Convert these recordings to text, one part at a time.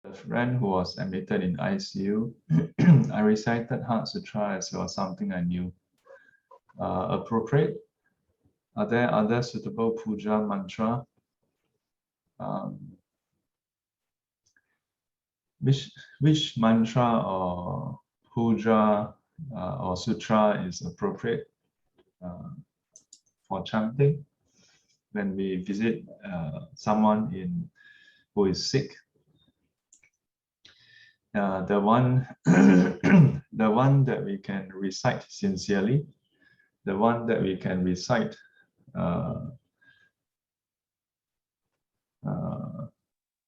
a friend who was admitted in ICU, I recited Heart Sutra as well, something I knew. Appropriate? Are there other suitable puja mantra? Which mantra or puja or sutra is appropriate for chanting when we visit someone who is sick? The one the one that we can recite sincerely, the one that we can recite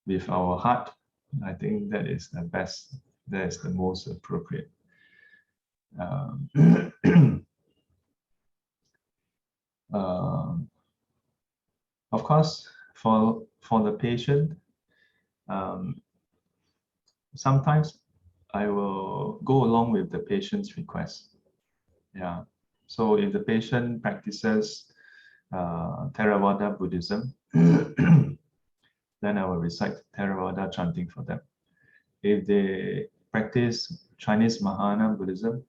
with our heart, I think that is the best, that is the most appropriate. Of course, for the patient, sometimes I will go along with the patient's request. Yeah. So if the patient practices Theravada Buddhism, then I will recite Theravada chanting for them. If they practice Chinese Mahayana Buddhism,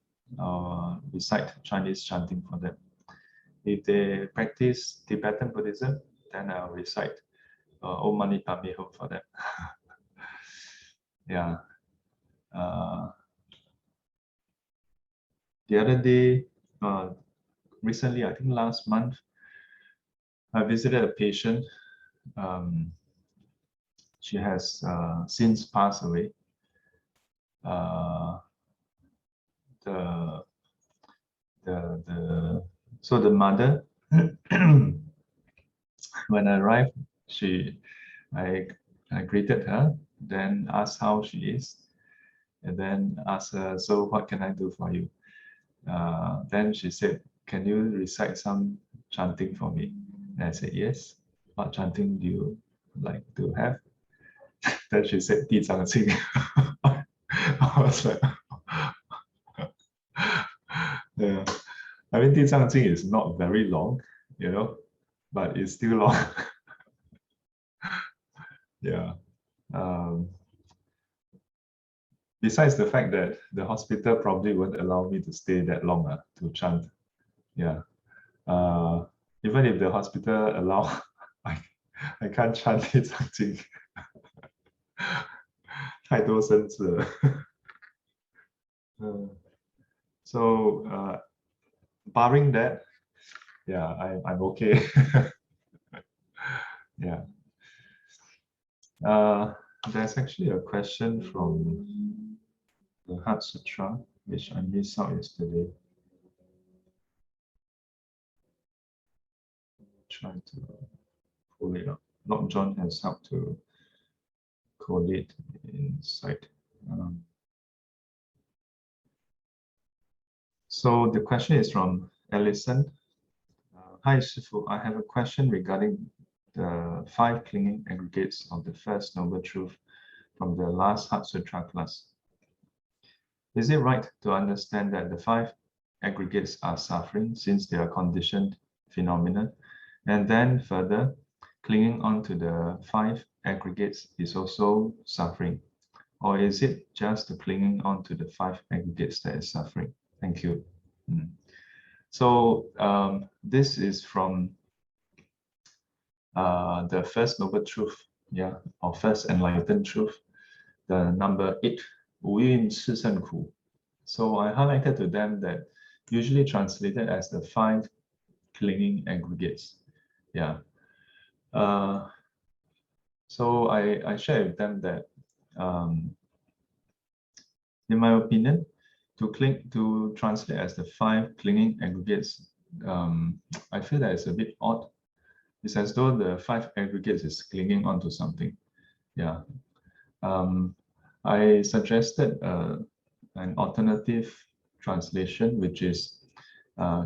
recite Chinese chanting for them. If they practice Tibetan Buddhism, then I'll recite Om Mani Padme Hum for them. Yeah. The other day, recently, I think last month, I visited a patient. She has since passed away. So the mother, when I arrived, I greeted her, then asked how she is, and then asked her, so what can I do for you? Then she said, can you recite some chanting for me? And I said, yes. What chanting do you like to have? Then she said, 地藏经. I was like, yeah. I mean, 地藏经 is not very long, you know, but it's still long. Yeah. Besides the fact that the hospital probably won't allow me to stay that long to chant. Yeah. Even if the hospital allow, I can't chant 地藏经. 太多生字了. So barring that, yeah, I'm okay. Yeah. There's actually a question from the Heart Sutra, which I missed out yesterday. Try to pull it up. Lord John has helped to collate inside. So the question is from Ellison. Hi, Shifu. I have a question regarding the 5 clinging aggregates of the First Noble Truth from the last Heart Sutra class. Is it right to understand that the 5 aggregates are suffering since they are conditioned phenomena? And then further, clinging on to the 5 aggregates is also suffering? Or is it just the clinging on to the 5 aggregates that is suffering? Thank you. So this is from the First Noble Truth, yeah, or First Enlightened Truth, the number 8, 无蕴炽盛苦. So I highlighted to them that usually translated as the 5 clinging aggregates. Yeah. So I shared with them that, in my opinion, to translate as the 5 clinging aggregates, I feel that it's a bit odd. It's as though the 5 aggregates is clinging onto something. Yeah. I suggested an alternative translation, which is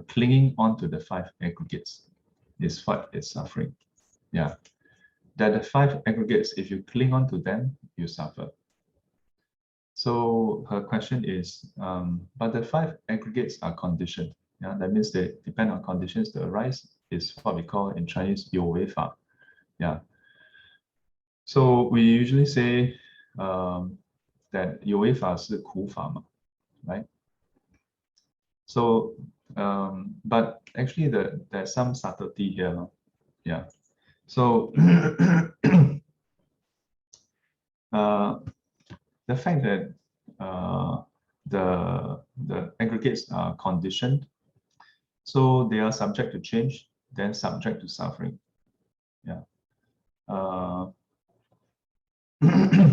clinging onto the 5 aggregates is what is suffering. Yeah. That the 5 aggregates, if you cling onto them, you suffer. So her question is, but the 5 aggregates are conditioned. Yeah, that means they depend on conditions to arise. Is what we call in Chinese 有为法. Yeah. So we usually say that 有为法是苦法嘛 right? So, but actually there's some subtlety here, no? Yeah. So, the fact that the aggregates are conditioned, so they are subject to change, then subject to suffering. Yeah.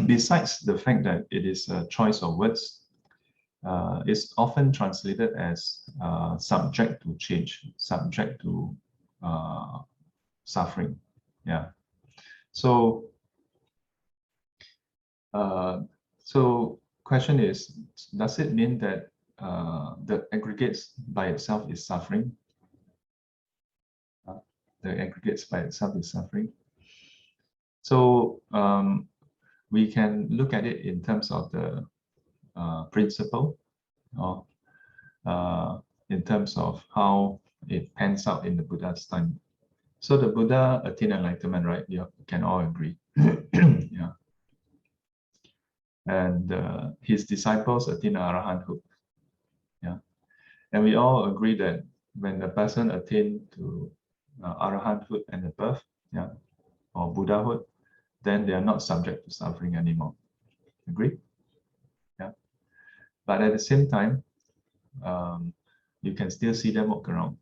Besides the fact that it is a choice of words, it's often translated as subject to change, subject to suffering. Yeah. So, question is, does it mean that the aggregates by itself is suffering? The aggregates by itself is suffering. So we can look at it in terms of the principle, or in terms of how it pans out in the Buddha's time. So the Buddha attained enlightenment, right? You can all agree. Yeah. And his disciples attained arahanthood. Yeah. And we all agree that when the person attained to arahanthood and above, yeah, or Buddhahood, then they are not subject to suffering anymore. Agree? Yeah. But at the same time, you can still see them walk around.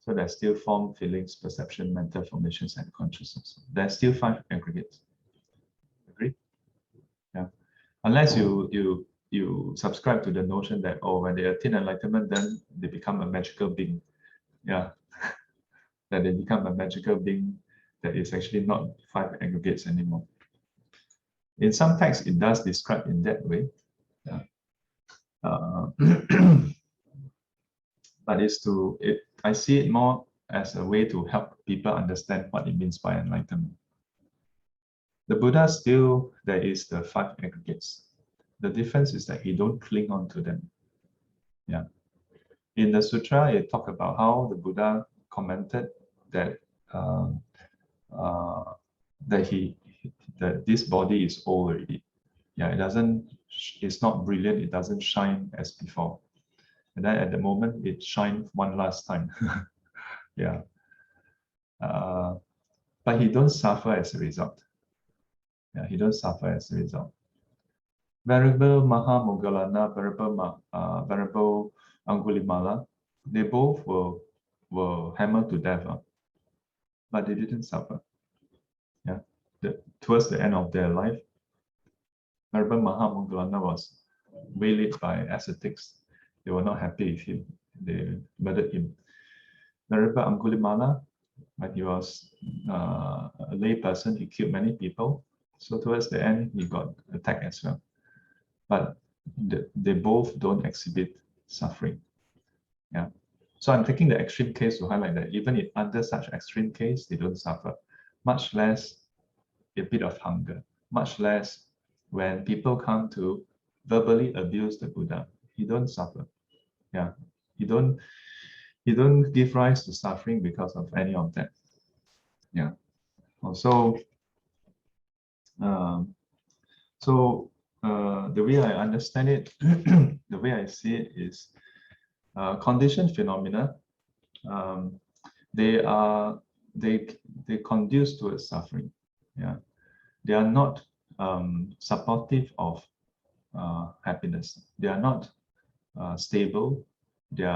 So there's still form, feelings, perception, mental formations, and consciousness. There's still 5 aggregates. Agree? Yeah. Unless you subscribe to the notion that, oh, when they attain enlightenment, then they become a magical being. Yeah. That they become a magical being that is actually not 5 aggregates anymore. In some texts, it does describe in that way. Yeah. But I see it more as a way to help people understand what it means by enlightenment. The Buddha still, there is the 5 aggregates. The difference is that he don't cling on to them. Yeah. In the sutra, it talks about how the Buddha commented that that this body is old already. Yeah, it's not brilliant, it doesn't shine as before. And then at the moment, it shines one last time. Yeah. But he don't suffer as a result. Yeah, he don't suffer as a result. Venerable Mahamoggallana, Venerable Angulimala, they both were hammered to death, but they didn't suffer. Yeah, towards the end of their life, Venerable Mahamoggallana was waylaid by ascetics. They were not happy with him. They murdered him. Venerable Angulimala, when he was a lay person, he killed many people. So towards the end, he got attacked as well. But they both don't exhibit suffering. Yeah. So I'm taking the extreme case to highlight that even under such extreme case, they don't suffer, much less a bit of hunger, much less when people come to verbally abuse the Buddha. He don't suffer. Yeah. He don't give rise to suffering because of any of that. Yeah. Also, the way I understand it, the way I see it is conditioned phenomena. They conduce towards suffering. Yeah, they are not supportive of happiness. They are not stable. They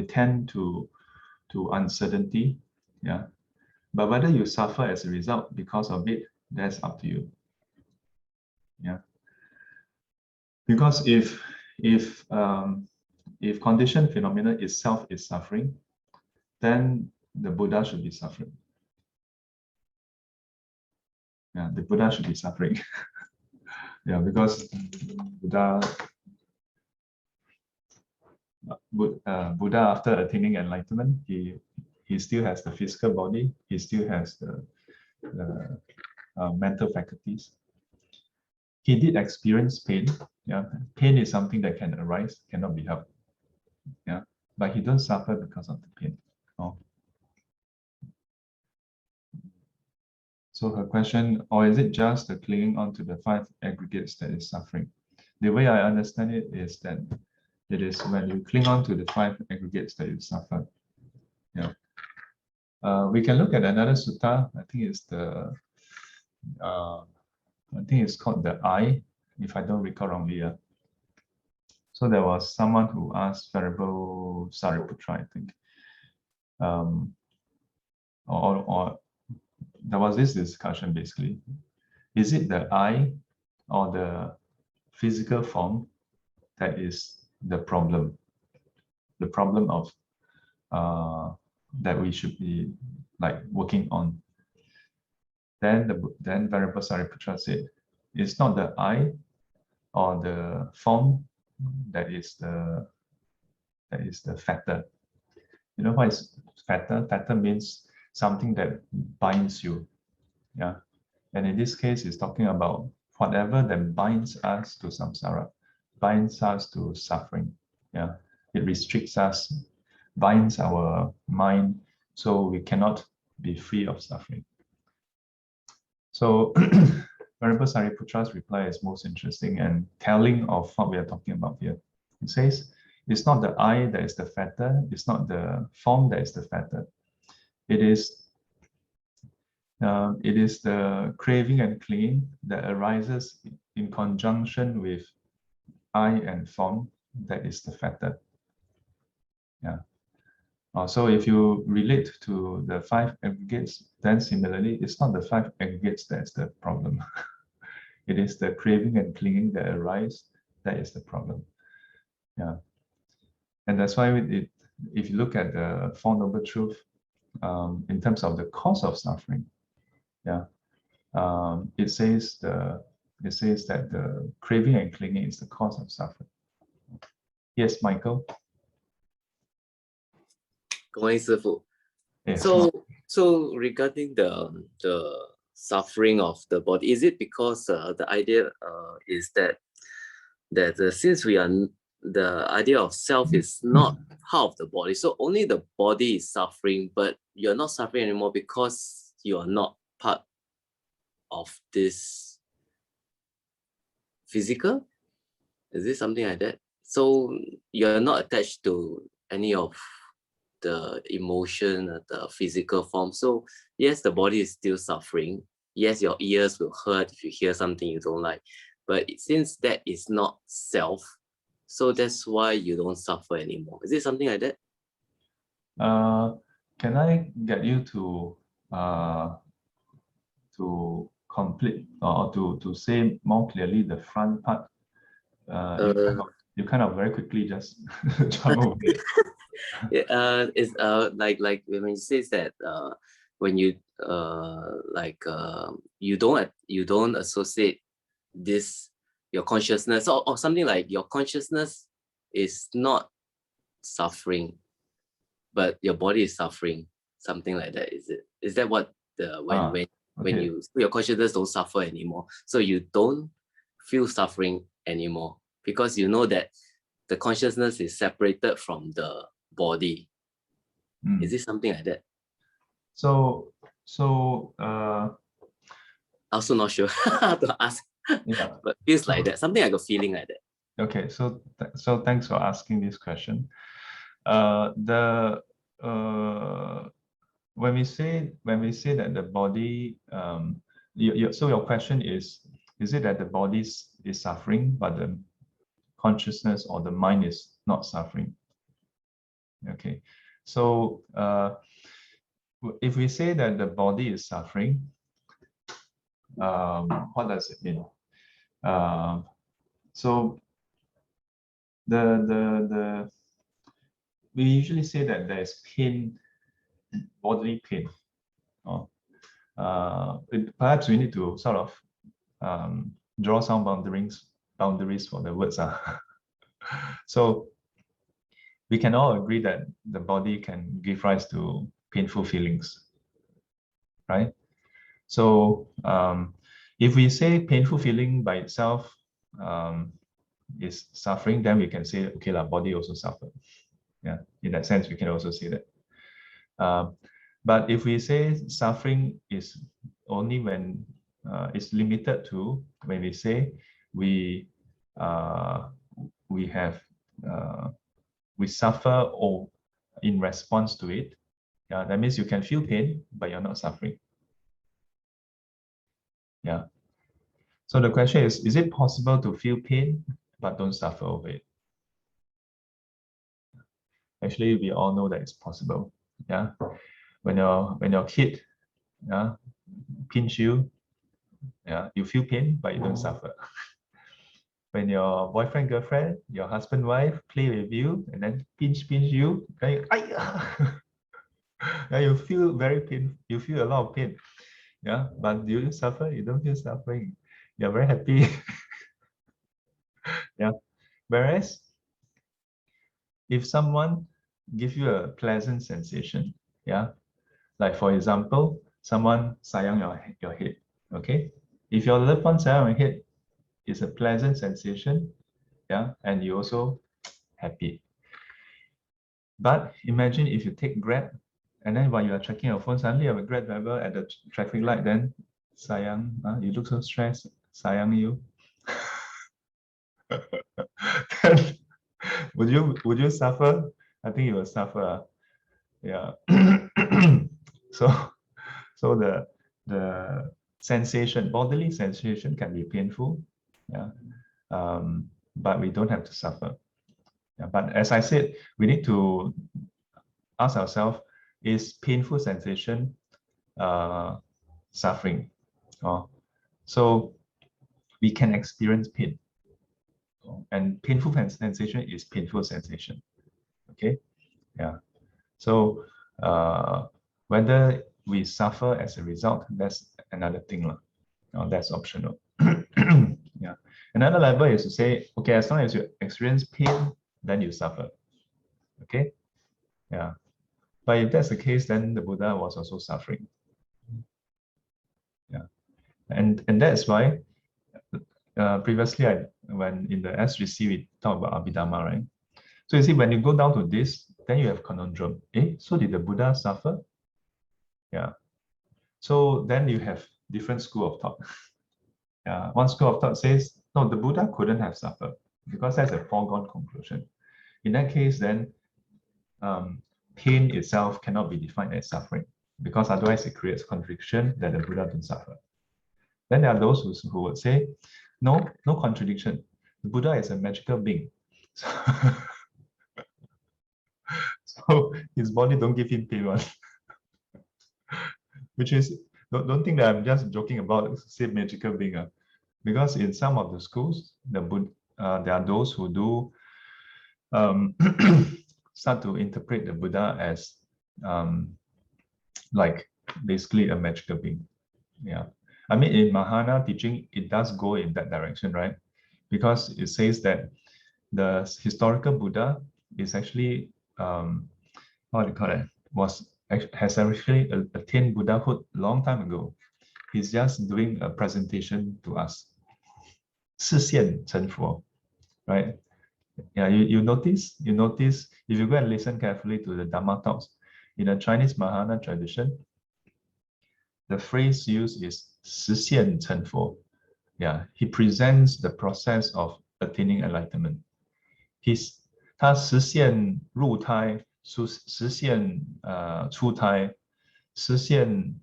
tend to uncertainty. Yeah, but whether you suffer as a result because of it, that's up to you. Yeah, because if conditioned phenomena itself is suffering, then the Buddha should be suffering. Yeah, the Buddha should be suffering. Yeah, because Buddha after attaining enlightenment, he still has the physical body, he still has the mental faculties. He did experience pain. Yeah, pain is something that can arise, cannot be helped. Yeah, but he don't suffer because of the pain. Oh. So her question, or is it just the clinging on to the five aggregates that is suffering? The way I understand it is that it is when you cling on to the five aggregates that you suffer. Yeah. We can look at another sutta. I think it's called the I, if I don't recall wrongly. Yeah. So there was someone who asked Venerable Sariputra, I think, or there was this discussion basically. Is it the I or the physical form that is the problem? The problem of that we should be like working on. Then Venerable Sariputra said, it's not the I or the form that is the factor. You know what is factor? Factor means something that binds you. Yeah. And in this case, it's talking about whatever that binds us to samsara, binds us to suffering. Yeah. It restricts us, binds our mind, so we cannot be free of suffering. So Venerable Sariputra's reply is most interesting and telling of what we are talking about here. It says, it's not the I that is the factor, it's not the form that is the factor. It is the craving and clinging that arises in conjunction with I and form that is the factor. Yeah. So if you relate to the five aggregates, then similarly, it's not the five aggregates that's the problem. It is the craving and clinging that arise that is the problem. Yeah. And that's why if you look at the Four Noble Truths, in terms of the cause of suffering, yeah, it says that the craving and clinging is the cause of suffering. Yes, Michael. Yes. So regarding the suffering of the body, is it because the idea is that since we are the idea of self is not part of the body, so only the body is suffering, but you're not suffering anymore because you are not part of this physical? Is it something like that? So you're not attached to any of the emotion, the physical form. So yes, the body is still suffering. Yes, your ears will hurt if you hear something you don't like. But since that is not self, so that's why you don't suffer anymore. Is it something like that? Can I get you to complete or to say more clearly the front part? You kind of very quickly just jump over it. It's like when it says that when you you don't associate this your consciousness or something like your consciousness is not suffering, but your body is suffering, something like that. Is that what when your consciousness don't suffer anymore, so you don't feel suffering anymore because you know that the consciousness is separated from the body. Is it something like that? So also not sure how to ask. Yeah, but feels like that, something like a feeling like that. Okay, so thanks for asking this question. When we say that the body, so your question is it that the body is suffering but the consciousness or the mind is not suffering? Okay, so if we say that the body is suffering, what does it mean? So we usually say that there is pain, bodily pain. Perhaps we need to sort of draw some boundaries for the words. So we can all agree that the body can give rise to painful feelings, right? So if we say painful feeling by itself is suffering, then we can say, okay, the body also suffer. Yeah, in that sense, we can also say that. But if we say suffering is only when it's limited to when we say we have we suffer or in response to it. Yeah, that means you can feel pain, but you're not suffering. Yeah. So the question is it possible to feel pain but don't suffer over it? Actually, we all know that it's possible. Yeah. When your kid, yeah, pinch you, yeah, you feel pain, but you don't suffer. When your boyfriend, girlfriend, your husband, wife play with you and then pinch you, then you, you feel very pain. You feel a lot of pain. Yeah, but do you suffer? You don't feel suffering. You're very happy. Yeah. Whereas if someone gives you a pleasant sensation, yeah, like for example, someone sayang your head, okay? If your loved one sayang your head, it's a pleasant sensation, yeah, and you also happy. But imagine if you take Grab, and then while you are checking your phone, suddenly you have a Grab driver at the traffic light, then sayang, you look so stressed, sayang you. Then would you suffer? I think you will suffer. Yeah. so so the sensation, bodily sensation can be painful. Yeah. But we don't have to suffer. Yeah, but as I said, we need to ask ourselves, is painful sensation suffering? So we can experience pain. And painful sensation is painful sensation. Okay? Yeah. So whether we suffer as a result, that's another thing. That's optional. Yeah. Another level is to say, okay, as long as you experience pain, then you suffer. Okay? Yeah. But if that's the case, then the Buddha was also suffering. Yeah. And that's why previously when in the SGC we talked about Abhidhamma, right? So you see, when you go down to this, then you have conundrum. So did the Buddha suffer? Yeah. So then you have different school of thought. Yeah. One school of thought says, no, the Buddha couldn't have suffered because that's a foregone conclusion. In that case, then pain itself cannot be defined as suffering because otherwise it creates contradiction that the Buddha didn't suffer. Then there are those who would say, no contradiction. The Buddha is a magical being. So his body don't give him pain. Which is, don't think that I'm just joking about say magical being. Because in some of the schools, there are those who do start to interpret the Buddha as like basically a magical being. Yeah. I mean, in Mahana teaching, it does go in that direction, right? Because it says that the historical Buddha is actually, what do you call it, has actually attained Buddhahood a long time ago. He's just doing a presentation to us. 视线成佛, right? Yeah, you notice, if you go and listen carefully to the Dhamma talks, in the Chinese Mahana tradition, the phrase used is 实现成佛. Yeah, he presents the process of attaining enlightenment. 他实现入胎，实现出胎，实现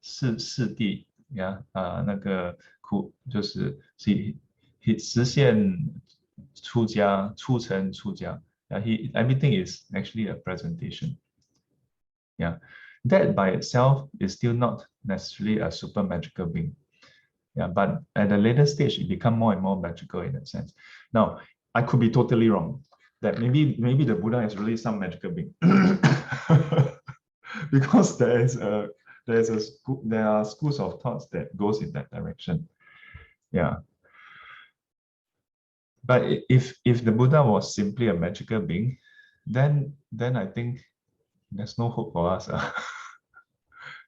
四谛呀那个就是实现出家，出成出家。Everything is actually a presentation. Yeah, that by itself is still not necessarily a super magical being. Yeah, but at a later stage, it become more and more magical in that sense. Now, I could be totally wrong. That maybe the Buddha is really some magical being, because there are schools of thoughts that goes in that direction. Yeah. But if the Buddha was simply a magical being, then I think there's no hope for us.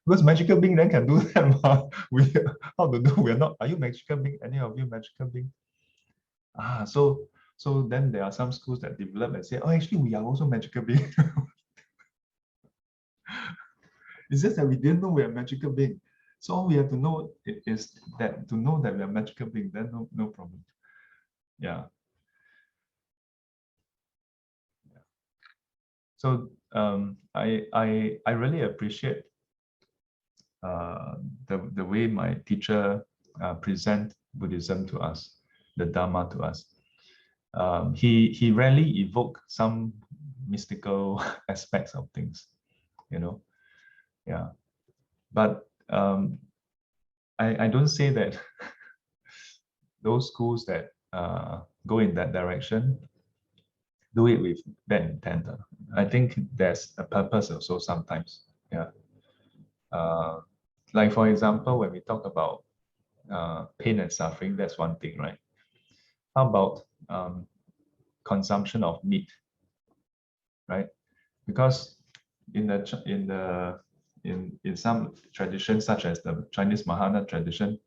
Because magical being then can do that. How to do? We're not. Are you magical being? Any of you magical being? So then there are some schools that develop and say, oh, actually we are also magical being. It's just that we didn't know we are magical being. So all we have to know is that we are magical being, then no problem. Yeah. So I really appreciate the way my teacher present Buddhism to us, the Dharma to us. He rarely evoke some mystical aspects of things, you know. Yeah. But I don't say that those schools that go in that direction do it with bad intent. I think there's a purpose also sometimes. Yeah. Like for example, when we talk about pain and suffering, that's one thing, right? How about consumption of meat, right? Because in some traditions, such as the Chinese Mahana tradition,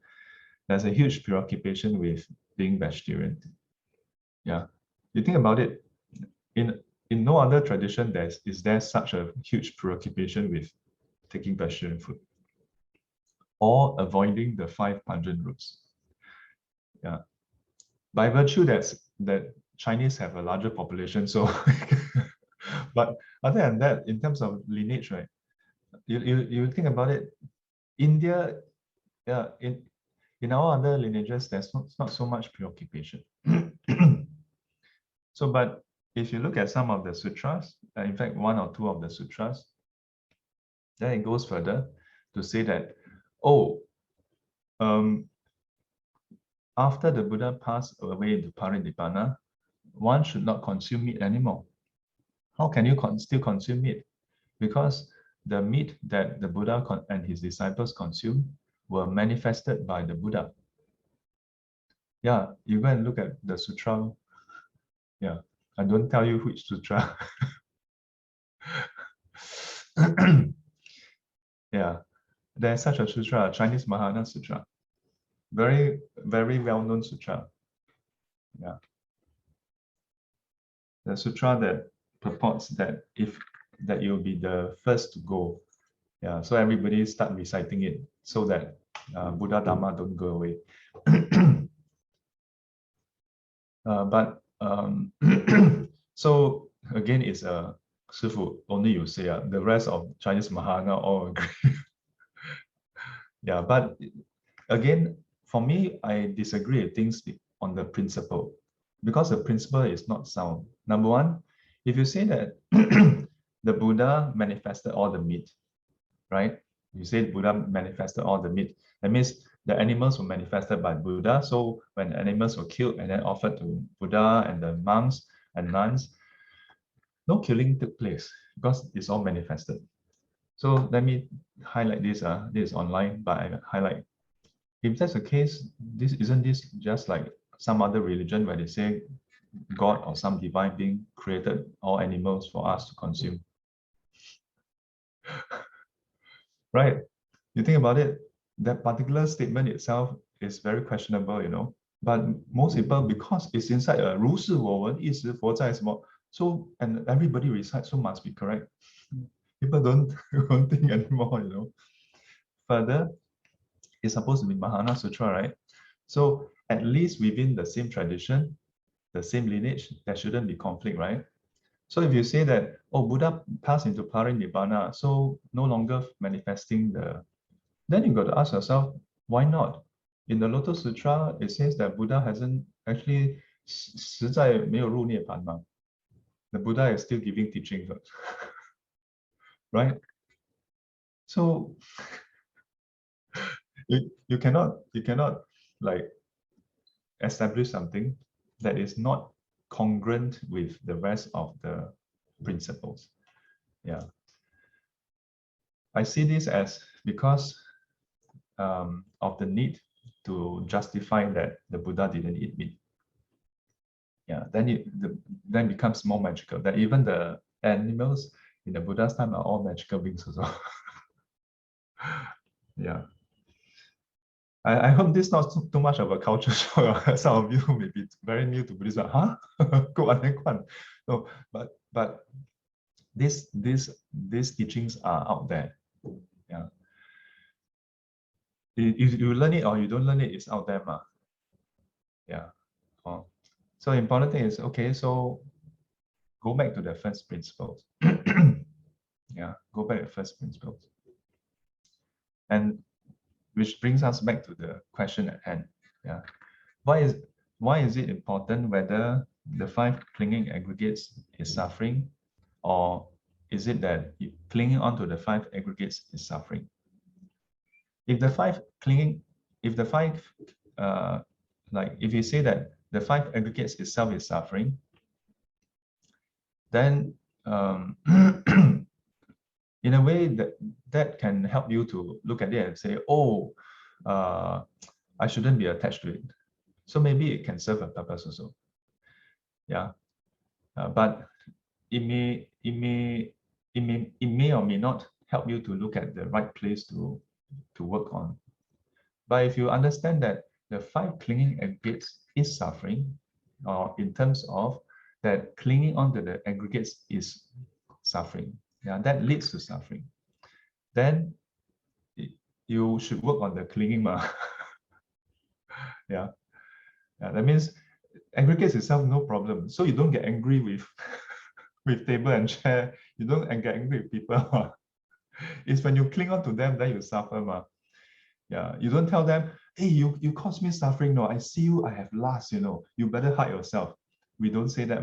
there's a huge preoccupation with being vegetarian. Yeah, you think about it. In no other tradition is there such a huge preoccupation with taking vegetarian food or avoiding the 5 pungent roots. Yeah, by virtue that Chinese have a larger population, so but other than that, in terms of lineage, right? You think about it, India, yeah, in our other lineages, there's not so much preoccupation. So, but if you look at some of the sutras, in fact, one or two of the sutras, then it goes further to say that, oh, after the Buddha passed away into Parinibbana, one should not consume meat anymore. How can you still consume meat? Because the meat that the Buddha and his disciples consumed were manifested by the Buddha. Yeah, you go and look at the sutra. Yeah, I don't tell you which sutra. Yeah, there's such a sutra, Chinese Mahana Sutra. Very, very well-known sutra. Yeah. The sutra that purports that you'll be the first to go. Yeah, so everybody start reciting it so that Buddha Dharma don't go away. But so again, it's a Sifu, only you say, the rest of Chinese Mahana all agree. Yeah, but again, for me, I disagree with things on the principle, because the principle is not sound. Number one, if you say that the Buddha manifested all the meat, right? You say Buddha manifested all the meat. That means the animals were manifested by Buddha. So when animals were killed and then offered to Buddha and the monks and nuns, no killing took place because it's all manifested. So let me highlight this. This is online, but I highlight. If that's the case, isn't this just like some other religion where they say God or some divine being created all animals for us to consume? Right? You think about it, that particular statement itself is very questionable, you know. But most people, because it's inside a 如是我闻一时佛在什么, so and everybody recites, so must be correct. People don't think anymore, you know. Further, it's supposed to be Mahana Sutra, right? So at least within the same tradition, the same lineage, there shouldn't be conflict, right? So if you say that, oh, Buddha passed into Parinibbana, so no longer manifesting then you got to ask yourself, why not? In the Lotus Sutra, it says that Buddha hasn't actually 实在没有入涅槃嘛. The Buddha is still giving teachings, right? So you cannot like establish something that is not congruent with the rest of the principles. Yeah. I see this as because of the need to justify that the Buddha didn't eat meat. Yeah, then becomes more magical. That even the animals in the Buddha's time are all magical beings as well. Yeah. I hope this is not too much of a culture shock. Some of you may be very new to Buddhism. Huh? No, but these teachings are out there. Yeah. you learn it or you don't learn it, it's out there, ma. Yeah. Oh. So important thing is, okay, so go back to the first principles. Yeah, go back to first principles. And which brings us back to the question at hand. Yeah. Why is it important whether the 5 clinging aggregates is suffering, or is it that clinging onto the 5 aggregates is suffering? If the 5 clinging, if the 5 like if you say that the 5 aggregates itself is suffering, then in a way that can help you to look at it and say, oh, I shouldn't be attached to it. So maybe it can serve a purpose also. Yeah, but it may or may not help you to look at the right place to work on. But if you understand that the 5 clinging aggregates is suffering, or in terms of that clinging onto the aggregates is suffering, yeah, that leads to suffering, then you should work on the clinging. Yeah. Yeah, that means aggregates itself, no problem. So you don't get angry with with table and chair. You don't get angry with people. It's when you cling on to them that you suffer. Yeah, you don't tell them, hey, you caused me suffering. No, I see you, I have lust, you better hide yourself. We don't say that,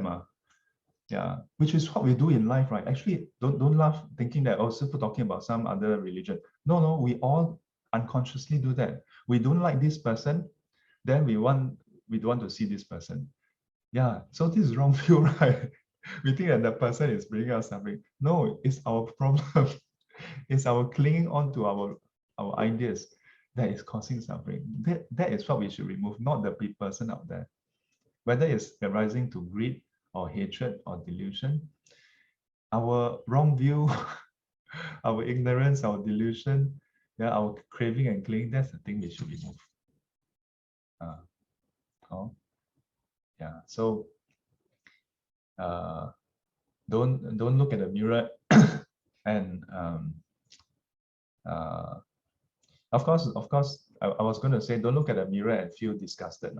Yeah, which is what we do in life, right? Actually, don't laugh thinking that, oh, Sifu talking about some other religion. No, we all unconsciously do that. We don't like this person, then we don't want to see this person. Yeah, so this is wrong view, right? We think that the person is bringing us suffering. No, it's our problem. It's our clinging on to our ideas that is causing suffering. That is what we should remove, not the person out there. Whether it's arising to greed or hatred or delusion, our wrong view, our ignorance, our delusion, yeah, our craving and clinging, that's the thing we should remove. Yeah, so don't look at the mirror and of course I was going to say, don't look at the mirror and feel disgusted.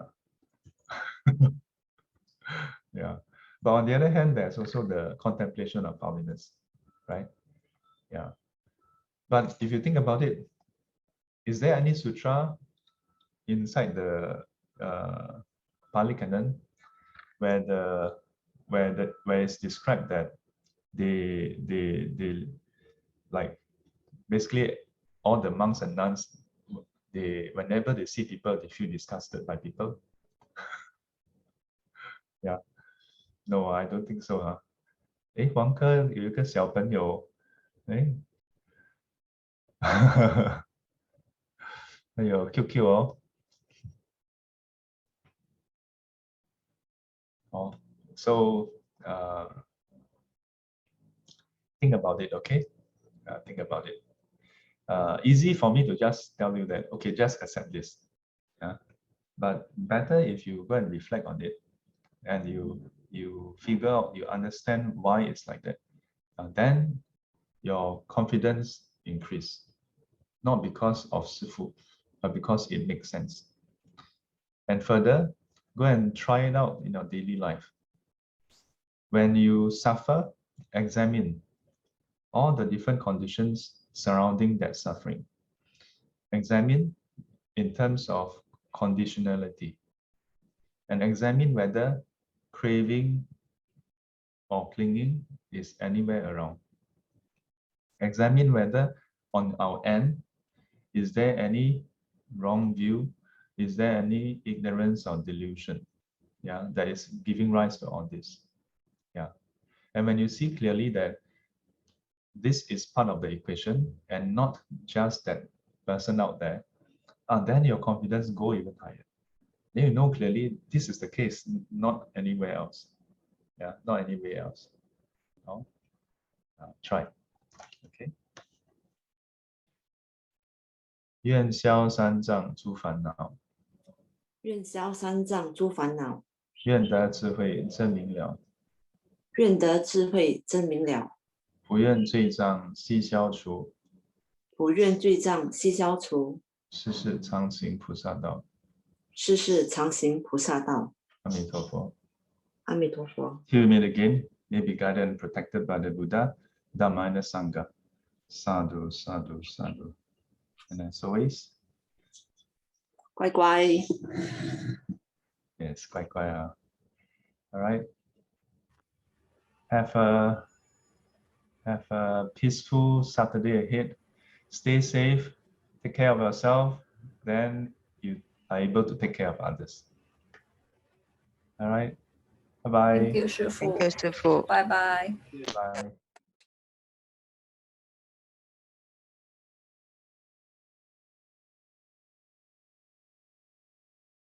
Yeah, but on the other hand, there's also the contemplation of holiness, right? Yeah, but if you think about it, is there any sutra inside the Pali Canon where it's described that they like basically all the monks and nuns, whenever they see people, they feel disgusted by people? Yeah, no, I don't think so. 黄哥有一个小朋友，还有 QQ 哦。So think about it, okay? Think about it. Easy for me to just tell you that, okay, just accept this. But better if you go and reflect on it and you figure out, you understand why it's like that. Then your confidence increase, not because of Sifu, but because it makes sense. And further, go and try it out in your daily life. When you suffer, examine all the different conditions surrounding that suffering. Examine in terms of conditionality, and examine whether craving or clinging is anywhere around. Examine whether on our end, is there any wrong view? Is there any ignorance or delusion? Yeah, that is giving rise to all this. Yeah. And when you see clearly that this is part of the equation and not just that person out there, then your confidence go even higher. Then you know clearly this is the case, not anywhere else. Yeah, not anywhere else. No? Try. Okay. 愿消三障诸烦恼，愿消三障诸烦恼，愿得智慧真明了，愿得智慧真明了，不愿罪障悉消除，不愿罪障悉消除，世世常行菩萨道。世世常行菩萨道。阿弥陀佛。阿弥陀佛。 Till we meet again, may be guided and protected by the Buddha, Dhamma and the Sangha. Sadhu, sadhu, sadhu. And as always, 乖乖。 yes, quite. All right. Have a peaceful Saturday ahead. Stay safe. Take care of yourself. Then you are able to take care of others. All right. Bye bye. Thank you, 师父。 Thank you, 师父。拜拜。Bye.